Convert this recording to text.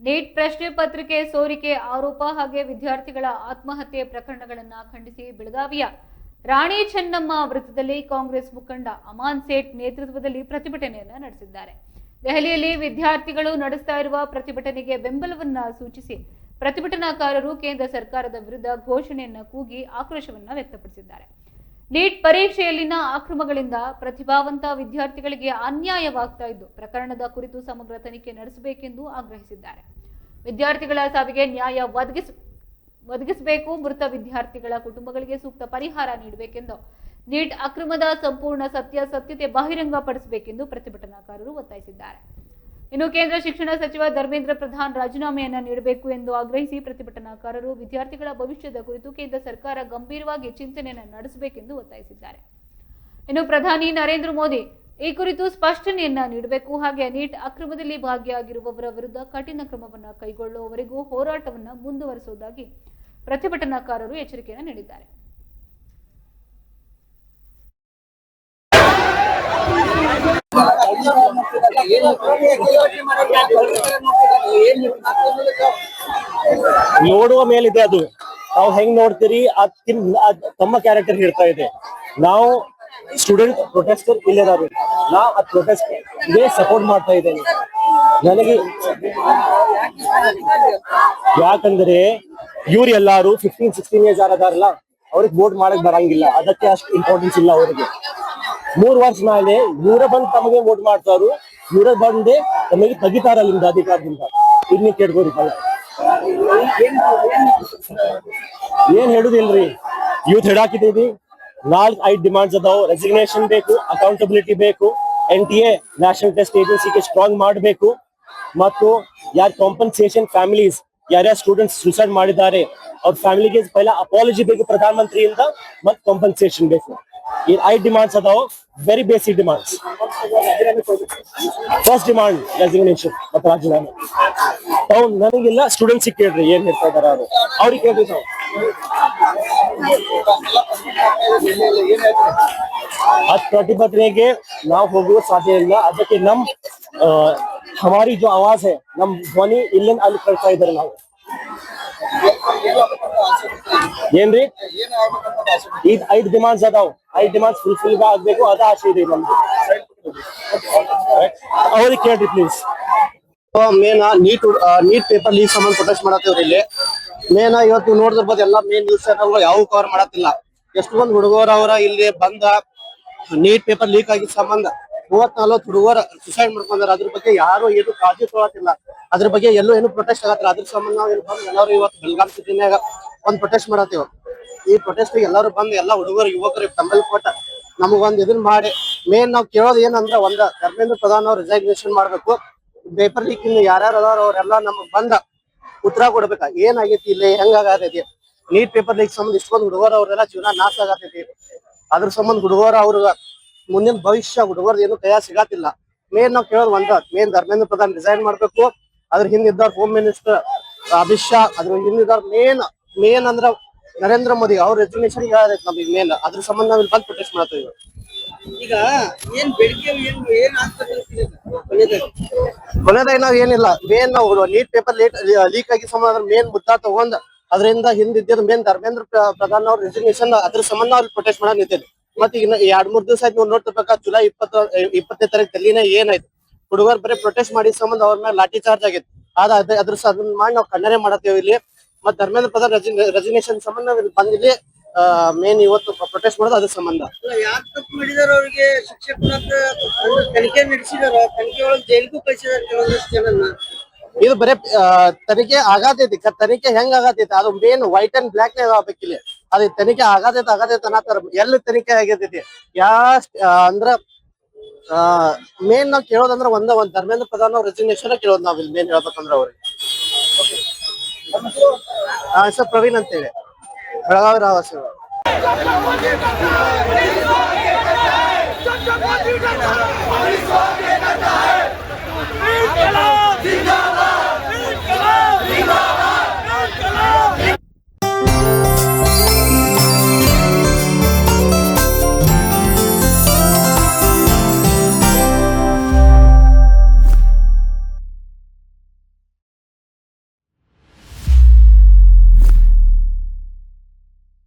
Neat ಪ್ರಶ್ನೆ ಪತ್ರಿಕೆ ಸೋರಿಕೆ ಆರೋಪ ಹಾಗೆ ವಿದ್ಯಾರ್ಥಿಗಳ ಆತ್ಮಹತ್ಯೆ ಪ್ರಕರಣಗಳನ್ನು ಖಂಡಿಸಿ ಬೆಳಗಾವಿಯ ರಾಣಿ ಚೆನ್ನಮ್ಮ ವೃತ್ತದಲ್ಲಿ ಕಾಂಗ್ರೆಸ್ ಮುಖಂಡ ಅಮಾನ್ ಸೇಠ್ ನೇತೃತ್ವದಲ್ಲಿ ಪ್ರತಿಭಟನೆಯನ್ನು ನಡೆಸಿದ್ದಾರೆ. ದೆಹಲಿಯಲ್ಲಿ ವಿದ್ಯಾರ್ಥಿಗಳು ನಡೆಸ್ತಾ ಇರುವ ಪ್ರತಿಭಟನೆಗೆ ಬೆಂಬಲವನ್ನ ಸೂಚಿಸಿ ಪ್ರತಿಭಟನಾಕಾರರು ಕೇಂದ್ರ ಸರ್ಕಾರದ ವಿರುದ್ಧ ಘೋಷಣೆಯನ್ನ ಕೂಗಿ ಆಕ್ರೋಶವನ್ನ ವ್ಯಕ್ತಪಡಿಸಿದ್ದಾರೆ. ನೀಟ್ ಪರೀಕ್ಷೆಯಲ್ಲಿನ ಅಕ್ರಮಗಳಿಂದ ಪ್ರತಿಭಾವಂತ ವಿದ್ಯಾರ್ಥಿಗಳಿಗೆ ಅನ್ಯಾಯವಾಗ್ತಾ ಇದ್ದು ಪ್ರಕರಣದ ಕುರಿತು ಸಮಗ್ರ ತನಿಖೆ ನಡೆಸಬೇಕೆಂದು ಆಗ್ರಹಿಸಿದ್ದಾರೆ. ವಿದ್ಯಾರ್ಥಿಗಳ ಸಾವಿಗೆ ನ್ಯಾಯ ಒದಗಿಸಬೇಕು, ಮೃತ ವಿದ್ಯಾರ್ಥಿಗಳ ಕುಟುಂಬಗಳಿಗೆ ಸೂಕ್ತ ಪರಿಹಾರ ನೀಡಬೇಕೆಂದು, ನೀಟ್ ಅಕ್ರಮದ ಸಂಪೂರ್ಣ ಸತ್ಯತೆ ಬಹಿರಂಗಪಡಿಸಬೇಕೆಂದು ಪ್ರತಿಭಟನಾಕಾರರು ಒತ್ತಾಯಿಸಿದ್ದಾರೆ. ಇನ್ನು ಕೇಂದ್ರ ಶಿಕ್ಷಣ ಸಚಿವ ಧರ್ಮೇಂದ್ರ ಪ್ರಧಾನ್ ರಾಜೀನಾಮೆಯನ್ನು ನೀಡಬೇಕು ಎಂದು ಆಗ್ರಹಿಸಿ ಪ್ರತಿಭಟನಾಕಾರರು ವಿದ್ಯಾರ್ಥಿಗಳ ಭವಿಷ್ಯದ ಕುರಿತು ಕೇಂದ್ರ ಸರ್ಕಾರ ಗಂಭೀರವಾಗಿ ಚಿಂತನೆಯನ್ನು ನಡೆಸಬೇಕೆಂದು ಒತ್ತಾಯಿಸಿದ್ದಾರೆ. ಇನ್ನು ಪ್ರಧಾನಿ ನರೇಂದ್ರ ಮೋದಿ ಈ ಕುರಿತು ಸ್ಪಷ್ಟನೆಯನ್ನ ನೀಡಬೇಕು, ಹಾಗೆ ನೀಟ್ ಅಕ್ರಮದಲ್ಲಿ ಭಾಗಿಯಾಗಿರುವವರ ವಿರುದ್ಧ ಕಠಿಣ ಕ್ರಮವನ್ನು ಕೈಗೊಳ್ಳುವವರೆಗೂ ಹೋರಾಟವನ್ನು ಮುಂದುವರಿಸುವುದಾಗಿ ಪ್ರತಿಭಟನಾಕಾರರು ಎಚ್ಚರಿಕೆಯನ್ನು ನೀಡಿದ್ದಾರೆ. ನೋಡುವ ಮೇಲಿದೆ ಅದು. ನಾವು ಹೆಂಗ್ ನೋಡ್ತೀರಿ ತಮ್ಮ ಕ್ಯಾರೆಕ್ಟರ್ ಹೇಳ್ತಾ ಇದೆ. ನಾವು ಸ್ಟೂಡೆಂಟ್ ಪ್ರೊಟೆಸ್ಟರ್ ಇಲ್ಲದಾರು, ನಾ ಆ ಪ್ರೊಟೆಸ್ಟ್ ಗೆ ಸಪೋರ್ಟ್ ಮಾಡ್ತಾ ಇದ್ದೇನೆ. ನನಗೆ ಯಾಕಂದ್ರೆ ಇವ್ರು ಎಲ್ಲಾರು 15-16 ಇಯರ್ಸ್ ಅದಾರಲ್ಲ, ಅವ್ರಿಗೆ ವೋಟ್ ಮಾಡಕ್ ಬರಂಗಿಲ್ಲ, ಅದಕ್ಕೆ ಅಷ್ಟು ಇಂಪಾರ್ಟೆನ್ಸ್ ಇಲ್ಲ ಅವರಿಗೆ. 3 ವರ್ಷ ಮೇಲೆ ಇವರ ಬಂದು ತಮಗೆ ವೋಟ್ ಮಾಡ್ತಾರು, ಇವರ ಬಂದೆ ತಮಗೆ ತೆಗಿತಾರಲ್ಲಿಂದ ಅಧಿಕಾರದಿಂದ. ಇನ್ನು ಕೇಳ್ಬೋದಿಲ್ಲ, ಏನ್ ಹೇಳುದಿಲ್ರಿ. ಯೂತ್ ಹಿಡಾಕಿದೀವಿ. 4-5 ಡಿಮಾಂಡ್ಸ್ ಅದಾವ. ರೆಸಿಗ್ನೇಷನ್ ಬೇಕು, ಅಕೌಂಟಬಿಲಿಟಿ ಬೇಕು, NTA ನ್ಯಾಷನಲ್ ಟೆಸ್ಟ್ ಏಜೆನ್ಸಿಗೆ ಸ್ಟ್ರಾಂಗ್ ಮಾಡಬೇಕು, ಮತ್ತು ಯಾರ ಕಾಂಪನ್ಸೇಷನ್ ಫ್ಯಾಮಿಲೀಸ್ ಯಾರ್ಯಾರ ಸ್ಟೂಡೆಂಟ್ಸ್ ಸೂಸೈಡ್ ಮಾಡಿದ್ದಾರೆ ಅವ್ರ ಫ್ಯಾಮಿಲಿಗೆ ಪೈಲ ಅಪಾಲಜಿ ಬೇಕು ಪ್ರಧಾನಮಂತ್ರಿಯಿಂದ, ಮತ್ತು ಕಾಂಪನ್ಸೇಷನ್ ಬೇಕು. ಈ 5 ಡಿಮಾಂಡ್ಸ್ ಅದಾವ, very basic demands. First demand resignation ಮತ್ತು ರಾಜೀನಾಮೆ. ತಾವು ನನಗಿಲ್ಲ, ಸ್ಟೂಡೆಂಟ್ಸ್ ಕೇಳ್ರಿ ಏನ್ ಹೇಳ್ತಾ ಇದಾರ ಅವರು, ಅವ್ರಿಗೆ ಕೇಳ್ರಿ ನಾವು. ಅದ್ ಪ್ರತಿಭಟನೆಗೆ ನಾವು ಹೋಗುವ ಸಾಧ್ಯ ಇಲ್ಲ. ಅದಕ್ಕೆ ಹಮಾರಿ ಜೋ ಆವಾಜ್ ಹೈ, ನಮ್ ಧ್ವನಿ ಇಲ್ಲಿಂದ ಅಲ್ಲಿ ಕಳ್ತಾ ಇದ್ದಾರೆ ನಾವು. ಏನ್ರಿ, ಈಗ 5 ಡಿಮಾಂಡ್ಸ್ ಅದಾವ. 5 ಡಿಮಾಂಡ್ಸ್ ಫುಲ್ಫಿಲ್ ಆಗ್ಬೇಕು, ಅದ ಆಸೆ ಇದೆ ನಮ್ದು. ಅವ್ರಿಗೆ ಕೇಳ್ರಿ please. Main NEET paper leak ಸಂಬಂಧ ಪ್ರೊಟೆಸ್ಟ್ ಮಾಡತ್ತೇವ್ರಿ. ಇಲ್ಲಿ ಮೇನ್ ಇವತ್ತು ನೋಡಿದಿರ್ಬೋದು, ಎಲ್ಲಾ ಮೇನ್ ನ್ಯೂಸ್ ಚಾನೆಲ್ ಯಾವ ಕವರ್ ಮಾಡತ್ತಿಲ್ಲ. ಎಷ್ಟೊಂದು ಹುಡುಗರ ಅವರ ಇಲ್ಲಿ ಬಂದ ನೀಟ್ ಪೇಪರ್ ಲೀಕ್ ಆಗಿದ್ದ ಸಂಬಂಧ 34 ಹುಡುಗರ ಸುಸೈಡ್ ಮಾಡ್ಕೊಂಡಾರ. ಅದ್ರ ಬಗ್ಗೆ ಯಾರು ಏನು ಕಾಳಜಿ ತೊಗೊಳತಿಲ್ಲ. ಅದ್ರ ಬಗ್ಗೆ ಎಲ್ಲೂ ಏನು ಪ್ರೊಟೆಸ್ಟ್ ಆಗತ್ತಿಲ್ಲ. ಅದ್ರ ಸಂಬಂಧ ನಾವು ಬಂದು ಎಲ್ಲರೂ ಇವತ್ತು ಬೆಳಗಾವಿ ಸಿಟಿನ್ಯಾಗ ಒಂದ್ ಪ್ರೊಟೆಸ್ಟ್ ಮಾಡತ್ತೇವ್. ಈ ಪ್ರೊಟೆಸ್ಟ್ ಎಲ್ಲರೂ ಬಂದು ಎಲ್ಲಾ ಹುಡುಗರು ಯುವಕರು ಬೆಂಬಲ ಕೊಟ್ಟ ನಮಗೊಂದ್ ಇದನ್ ಮಾಡಿ, ಮೇನ್ ನಾವ್ ಕೇಳೋದು ಏನಂದ್ರ ಧರ್ಮೇಂದ್ರ ಪ್ರಧಾನ್ ಅವ್ರು ರಿಸೈಗ್ನೇಷನ್ ಮಾಡ್ಬೇಕು. ಪೇಪರ್ ಲೀಕ್ ಇಂದ ಯಾರ್ಯಾರು ಅದಾರ ಅವ್ರೆಲ್ಲಾ ನಮಗ್ ಬಂದ ಉತ್ತರ ಕೊಡ್ಬೇಕ. ಏನಾಗೈತಿ, ಇಲ್ಲಿ ಹೆಂಗಾಗತೈತಿ, ನೀಟ್ ಪೇಪರ್ ಲೀಕ್ ಸಂಬಂಧ ಇಷ್ಟೊಂದು ಹುಡುಗರು ಅವ್ರೆಲ್ಲ ಜೀವನ ನಾಶ ಆಗತೈತಿ. ಅದ್ರ ಸಂಬಂಧ ಹುಡುಗರು ಅವ್ರ ಮುಂದಿನ ಭವಿಷ್ಯ ಹುಡುಗರ್ದು ಏನು ಕೈಯಾಗ ಸಿಗತ್ತಿಲ್ಲ. ಮೇನ್ ನಾವ್ ಕೇಳೋದು ಮೇನ್ ಧರ್ಮೇಂದ್ರ ಪ್ರಧಾನ್ ರಿಸೈನ್ ಮಾಡ್ಬೇಕು. ಅದ್ರ ಹಿಂದಿದ್ದವ್ರ ಹೋಮ್ ಮಿನಿಸ್ಟರ್ ಅಮಿತ್ ಶಾ, ಅದ್ರ ಹಿಂದಿದ್ದವ್ರ ಮೇನ್ ಅಂದ್ರ ನರೇಂದ್ರ ಮೋದಿ ಅವ್ರ ರೆಸಿಗ್ನೇಷನ್ ಹೇಳದೈತಿ ನಮಗೆ ಮೇನ್. ಅದ್ರ ಸಂಬಂಧ ನಾವ್ ಇಲ್ಲಿ ಬಂದು ಪ್ರೊಟೆಸ್ಟ್ ಮಾಡ್ತೀವಿ. ಈಗ ಏನ್ ಬೆಳಿಗ್ಗೆ ಏನ್ ಕೊನೆದಾಗ ನಾವ್ ಏನಿಲ್ಲ, ಮೇನ್ ನಾವು ನೀಟ್ ಪೇಪರ್ ಲೀಕ್ ಆಗಿ ಸಂಬಂಧ ಮೇನ್ ಮುದ್ದ ತಗೊಂಡ್ ಅದರಿಂದ ಹಿಂದಿದ್ದ ಮೇನ್ ಧರ್ಮೇಂದ್ರ ಪ್ರಧಾನ್ ಅವ್ರ ರೆಸಿಗ್ನೇಷನ್ ಅದ್ರ ಸಂಬಂಧ ಅವ್ರಿಗೆ ಪ್ರೊಟೆಸ್ಟ್ ಮಾಡಕ್ ನಿಂತಿದ್ವಿ. ಮತ್ತೆ ಈಗ 2-3 ದಿವಸ ಆಯ್ತು ನೋಡ್ತಿರ್ಬೇಕ. ಜುಲೈ 20-20ನೇ ತಾರೀಕು ದಿಲ್ಲಿನ ಏನಾಯ್ತು, ಹುಡುಗರು ಬರೀ ಪ್ರೊಟೆಸ್ಟ್ ಮಾಡಿದ ಸಂಬಂಧ ಅವ್ರ ಮೇಲೆ ಲಾಠಿ ಚಾರ್ಜ್ ಆಗಿತ್ತು. ಅದನ್ನ ಮಾಡಿ ನಾವು ಖಂಡನೆ ಮಾಡತ್ತೇವೆ ಇಲ್ಲಿ. ಮತ್ತೆ ಧರ್ಮೇಂದ್ರ ಪ್ರಧಾನ್ ರೆಸಿಗ್ನೇಷನ್ ಸಂಬಂಧ ಬಂದಿಲ್ಲಿ ಮೇನ್ ಇವತ್ತು ಪ್ರೊಟೆಸ್ಟ್ ಮಾಡೋದು ಅದ್ರ ಸಂಬಂಧ. ಯಾರು ತಪ್ಪು ಮಾಡಿದಾರ ಅವ್ರಿಗೆ ಶಿಕ್ಷೆ ಕೊಡಂತ ತನಿಖೆ ನಡೆಸಿದಾರ. ತನಿಖೆ ಒಳಗೆ ಜೈಲಿಗೂ ಕಳಿಸಿದಾರ ಕೆಲವೊಂದಷ್ಟು ಜನನ್ನ. ಇದು ಬರೇ ತನಿಖೆ ಆಗತೈತಿ. ತನಿಖೆ ಹೆಂಗ್ ಆಗತೈತಿ ಅದು ಮೇನ್ ವೈಟ್ ಅಂಡ್ ಬ್ಲಾಕ್ ನಾಗ ಆಗ್ಬೇಕಿಲ್ಲಿ. ಅದ್ ತನಿಖೆ ಆಗತೈತಿ ಅನ್ನತಾರ. ಎಲ್ಲಿ ತನಿಖೆ ಆಗತೈತಿ ಅಂದ್ರ ಮೇನ್ ನಾವ್ ಕೇಳೋದಂದ್ರ ಒಂದ್ ಧರ್ಮೇಂದ್ರ ಪ್ರಧಾನ್ ಅವ್ರ ರೆಸಿಗ್ನೇಷನ್ ಕೇಳೋದು ನಾವ್ ಇಲ್ಲಿ ಮೇನ್ ಹೇಳ್ಬೇಕಂದ್ರ ಅವ್ರಿಗೆ. ಸರ್ ಪ್ರವೀಣ್ ಅಂತೇಳಿ, ಬೆಳಗಾವಿ ರಾವಾಸಿ.